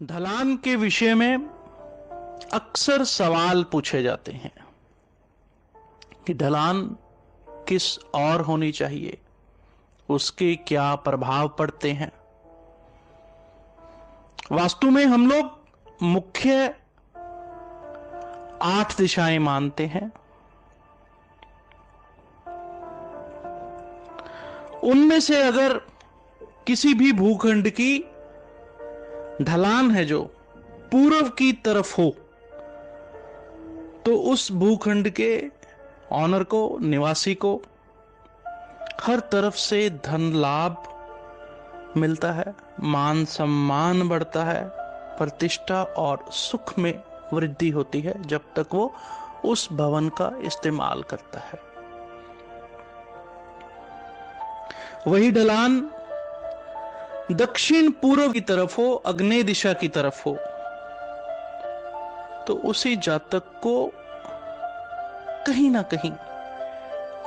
ढलान के विषय में अक्सर सवाल पूछे जाते हैं कि ढलान किस और होनी चाहिए, उसके क्या प्रभाव पड़ते हैं। वास्तु में हम लोग मुख्य 8 दिशाएं मानते हैं। उनमें से अगर किसी भी भूखंड की ढलान है जो पूर्व की तरफ हो, तो उस भूखंड के ऑनर को, निवासी को हर तरफ से धन लाभ मिलता है, मान सम्मान बढ़ता है, प्रतिष्ठा और सुख में वृद्धि होती है जब तक वो उस भवन का इस्तेमाल करता है। वही ढलान दक्षिण पूर्व की तरफ हो, आग्नेय दिशा की तरफ हो, तो उसी जातक को कहीं ना कहीं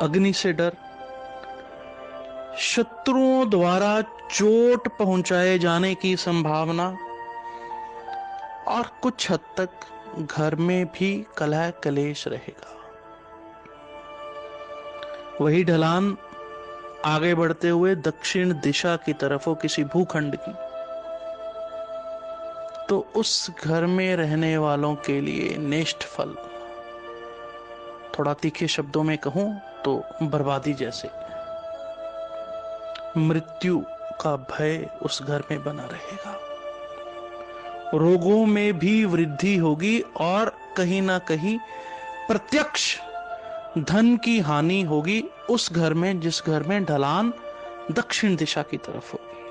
अग्नि से डर, शत्रुओं द्वारा चोट पहुंचाए जाने की संभावना और कुछ हद तक घर में भी कलह कलेश रहेगा। वही ढलान आगे बढ़ते हुए दक्षिण दिशा की तरफ हो किसी भूखंड की, तो उस घर में रहने वालों के लिए नेष्ट फल, थोड़ा तीखे शब्दों में कहूं तो बर्बादी जैसे, मृत्यु का भय उस घर में बना रहेगा। रोगों में भी वृद्धि होगी और कहीं ना कहीं प्रत्यक्ष धन की हानि होगी उस घर में जिस घर में ढलान दक्षिण दिशा की तरफ होगी।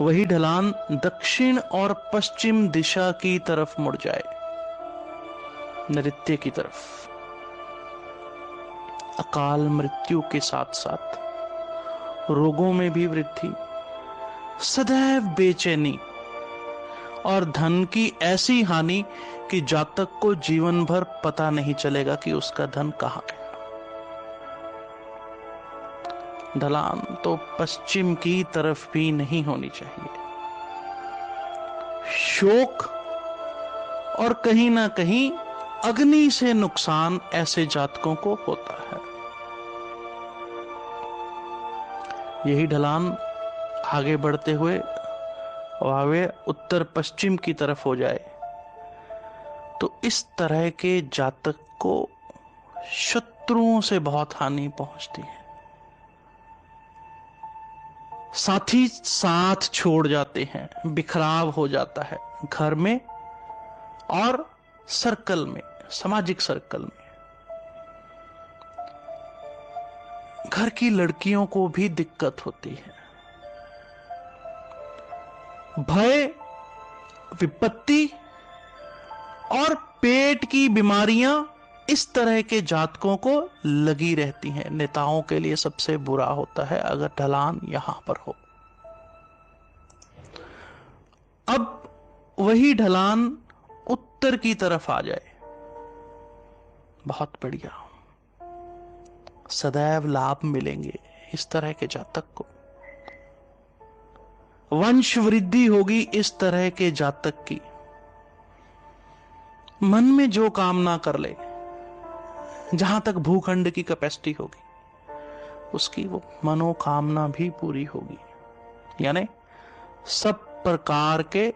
वही ढलान दक्षिण और पश्चिम दिशा की तरफ मुड़ जाए, नृत्य की तरफ, अकाल मृत्यु के साथ साथ रोगों में भी वृद्धि, सदैव बेचैनी और धन की ऐसी हानि कि जातक को जीवन भर पता नहीं चलेगा कि उसका धन कहां गया। ढलान तो पश्चिम की तरफ भी नहीं होनी चाहिए। शोक और कहीं ना कहीं अग्नि से नुकसान ऐसे जातकों को होता है। यही ढलान आगे बढ़ते हुए वावे उत्तर पश्चिम की तरफ हो जाए, तो इस तरह के जातक को शत्रुओं से बहुत हानि पहुंचती है। साथी साथ छोड़ जाते हैं, बिखराव हो जाता है घर में और सर्कल में, सामाजिक सर्कल में। घर की लड़कियों को भी दिक्कत होती है। भय, विपत्ति और पेट की बीमारियां इस तरह के जातकों को लगी रहती हैं। नेताओं के लिए सबसे बुरा होता है अगर ढलान यहां पर हो। अब वही ढलान उत्तर की तरफ आ जाए, बहुत बढ़िया, सदैव लाभ मिलेंगे इस तरह के जातक को। वंश वृद्धि होगी इस तरह के जातक की। मन में जो कामना कर ले, जहां तक भूखंड की कैपेसिटी होगी, उसकी वो मनोकामना भी पूरी होगी, यानी सब प्रकार के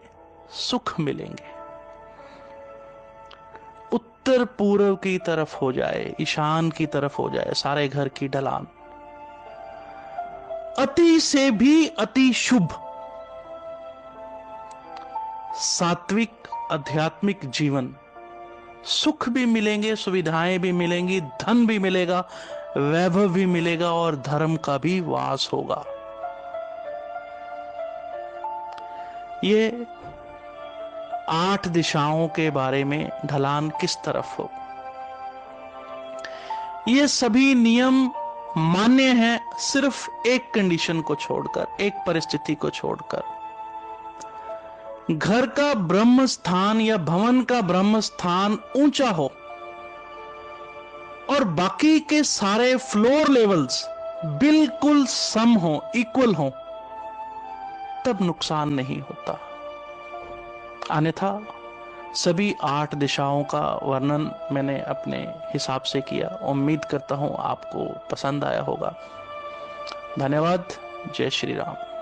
सुख मिलेंगे। उत्तर पूर्व की तरफ हो जाए, ईशान की तरफ हो जाए सारे घर की ढलान, अति से भी अति शुभ, सात्विक आध्यात्मिक जीवन, सुख भी मिलेंगे, सुविधाएं भी मिलेंगी, धन भी मिलेगा, वैभव भी मिलेगा और धर्म का भी वास होगा। ये 8 दिशाओं के बारे में ढलान किस तरफ हो, ये सभी नियम मान्य हैं सिर्फ एक कंडीशन को छोड़कर, एक परिस्थिति को छोड़कर। घर का ब्रह्म स्थान या भवन का ब्रह्म स्थान ऊंचा हो और बाकी के सारे फ्लोर लेवल्स बिल्कुल सम हो, इक्वल हो, तब नुकसान नहीं होता। अन्यथा सभी 8 दिशाओं का वर्णन मैंने अपने हिसाब से किया। उम्मीद करता हूं आपको पसंद आया होगा। धन्यवाद। जय श्री राम।